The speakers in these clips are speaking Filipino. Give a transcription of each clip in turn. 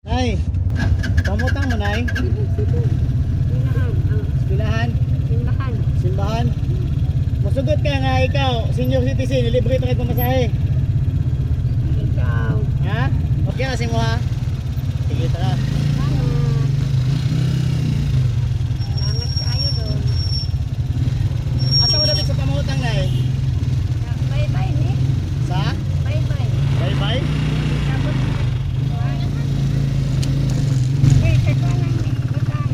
Nay, pamutang mo nay? Pilahan? Simbahan. Simbahan? Masugot ka nga ikaw, senior citizen, libre ito kayo pamasahe. Ikaw. Ha? Okay kasi mo ha? Sige, tara. Salamat. Salamat kayo doon. Asa mo dapat sa pamutang nay? Bye-bye ni. Sa? Bye-bye. Bye-bye? Sabot. Okay, kakalang ni. Butang.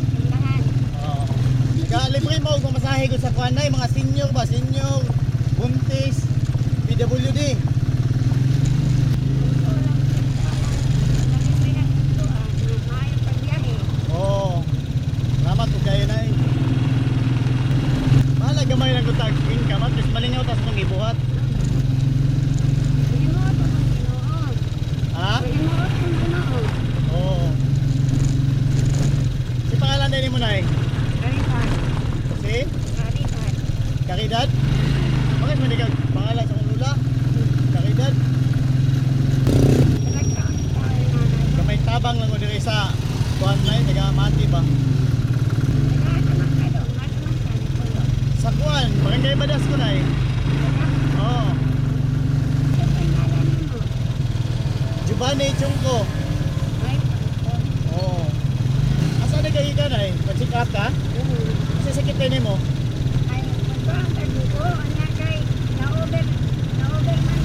Simbahan. Oo. Libre mo kung pamasahe ko sa kuan nay, mga senior ba? Senior, buntis, PWD. Oo. Salamat po kayo nay. Mahala gamay lang ko tag income at least malingaw tas itong ibuhat. Ha? Oo. Si pangalan din mo nay? Si? Caridad? Bakit mo di ka pangalan sa ulula? Caridad? Kamay tabang lang ko diri sa kuan nay, taga mati ba? Sa kuan, barangay Badas ko nay. Oo. Giovanni Chungko. Oo. Asa na kayo ka nay? Pag-check up ka? Kasi sakit kayo mo? Ay, magpapag ko, anak kay, na-over man